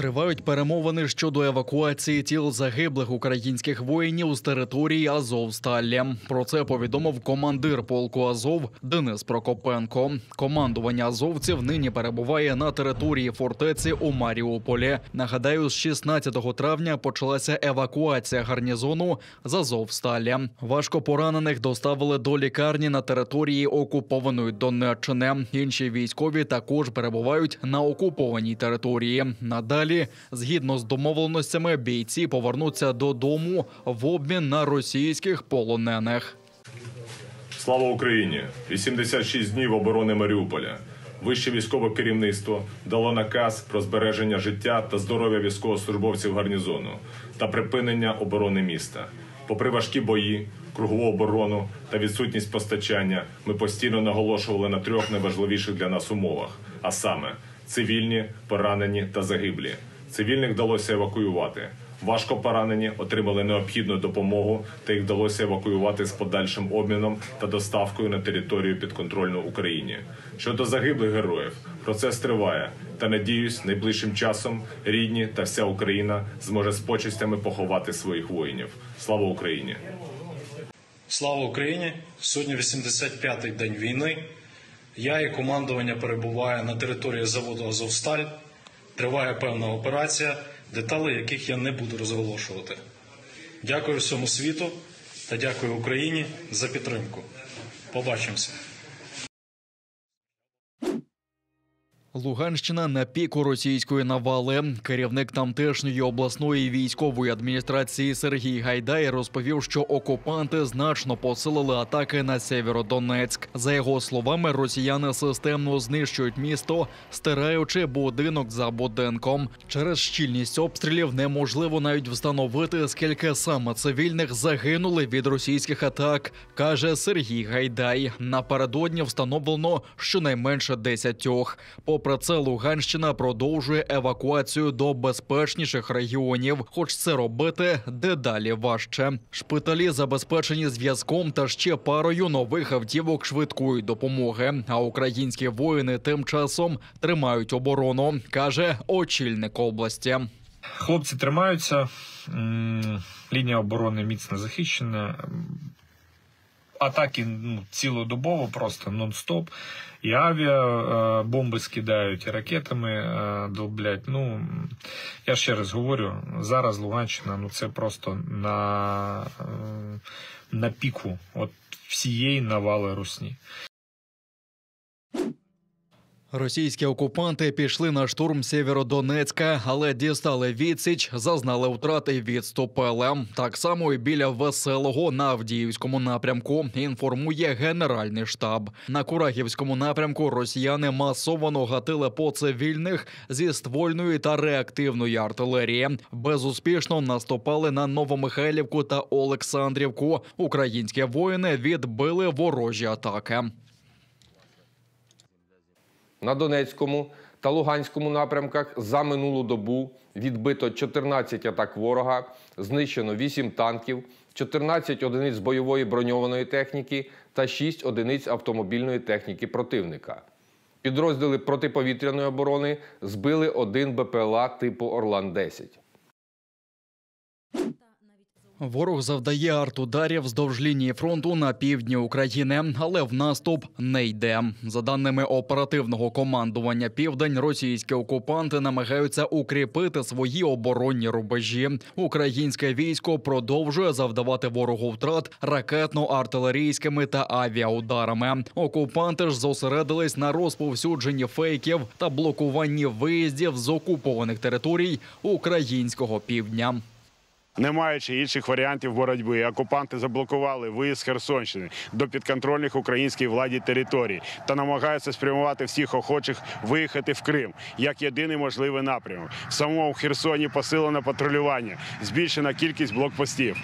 Тривають перемовини щодо евакуації тіл загиблих українських воїнів з території Азовсталі. Про це повідомив командир полку Азов Денис Прокопенко. Командування азовців нині перебуває на території фортеці у Маріуполі. Нагадаю, з 16 травня почалася евакуація гарнізону з Азовсталі. Важко поранених доставили до лікарні на території окупованої Донеччини. Інші військові також перебувають на окупованій території. Надалі, згідно з домовленостями, бійці повернуться додому в обмін на російських полонених. Слава Україні! 86 днів оборони Маріуполя. Вище військове керівництво дало наказ про збереження життя та здоров'я військовослужбовців гарнізону та припинення оборони міста. Попри важкі бої, кругову оборону та відсутність постачання, ми постійно наголошували на трьох найважливіших для нас умовах, а саме – цивільні, поранені та загиблі. Цивільних вдалося евакуювати. Важко поранені отримали необхідну допомогу та їх вдалося евакуювати з подальшим обміном та доставкою на територію підконтрольну Україні. Щодо загиблих героїв, процес триває та, надіюсь, найближчим часом рідні та вся Україна зможе з почестями поховати своїх воїнів. Слава Україні! Слава Україні! Сьогодні 85-й день війни. Я і командування перебуваю на території заводу «Азовсталь». Триває певна операція, деталі яких я не буду розголошувати. Дякую всьому світу та дякую Україні за підтримку. Побачимося. Луганщина на піку російської навали. Керівник тамтешньої обласної військової адміністрації Сергій Гайдай розповів, що окупанти значно посилили атаки на Сєвєродонецьк. За його словами, росіяни системно знищують місто, стираючи будинок за будинком. Через щільність обстрілів неможливо навіть встановити, скільки саме цивільних загинули від російських атак, каже Сергій Гайдай. Напередодні встановлено щонайменше 10. Попри це, Луганщина продовжує евакуацію до безпечніших регіонів, хоч це робити дедалі важче. Шпиталі забезпечені зв'язком та ще парою нових автівок швидкої допомоги. А українські воїни тим часом тримають оборону, каже очільник області. Хлопці тримаються, лінія оборони міцно захищена. Атаки цілодобово, просто нон-стоп. І авіабомби скидають, і ракетами долблять. Я ще раз говорю, зараз Луганщина, це просто на піку всієї навали русні. Російські окупанти пішли на штурм Сєвєродонецька, але дістали відсіч, зазнали втрати і відступили. Так само і біля Веселого на Авдіївському напрямку, інформує Генеральний штаб. На Курахівському напрямку росіяни масово гатили по цивільних зі ствольної та реактивної артилерії. Безуспішно наступали на Новомихайлівку та Олександрівку. Українські воїни відбили ворожі атаки. На Донецькому та Луганському напрямках за минулу добу відбито 14 атак ворога, знищено 8 танків, 14 одиниць бойової броньованої техніки та 6 одиниць автомобільної техніки противника. Підрозділи протиповітряної оборони збили 1 БПЛА типу «Орлан-10». Ворог завдає артударів вздовж лінії фронту на півдні України, але в наступ не йде. За даними оперативного командування «Південь», російські окупанти намагаються укріпити свої оборонні рубежі. Українське військо продовжує завдавати ворогу втрат ракетно-артилерійськими та авіаударами. Окупанти ж зосередились на розповсюдженні фейків та блокуванні виїздів з окупованих територій українського півдня. Не маючи інших варіантів боротьби, окупанти заблокували виїзд з Херсонщини до підконтрольних українській владі територій та намагаються спрямувати всіх охочих виїхати в Крим як єдиний можливий напрямок. В самому Херсоні посилено патрулювання, збільшена кількість блокпостів.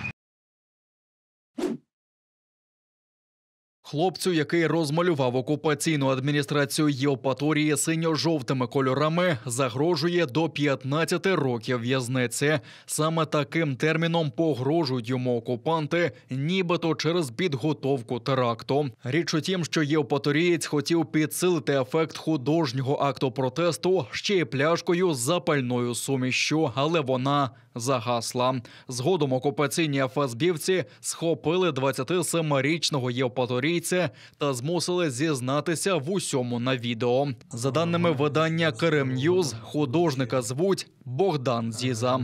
Хлопцю, який розмалював окупаційну адміністрацію Євпаторії синьо-жовтими кольорами, загрожує до 15 років в'язниці. Саме таким терміном погрожують йому окупанти, нібито через підготовку теракту. Річ у тім, що євпаторієць хотів підсилити ефект художнього акту протесту ще й пляшкою з запальною сумішшю, але вона загасла. Згодом окупаційні ФСБівці схопили 27-річного євпаторійця та змусили зізнатися в усьому на відео. За даними видання Крим Ньюз, художника звуть Богдан Зіза.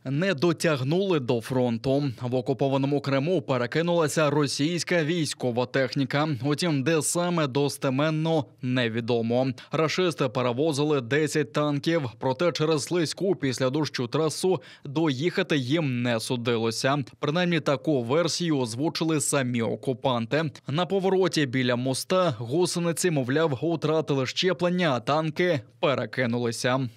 Не дотягнули до фронту. В окупованому Криму перекинулася російська військова техніка. Утім, де саме достеменно невідомо. Рашисти перевозили 10 танків, проте через слизьку після дощу трасу доїхати їм не судилося. Принаймні таку версію озвучили самі окупанти. На повороті біля моста гусениці, мовляв, втратили щеплення, а танки перекинулися.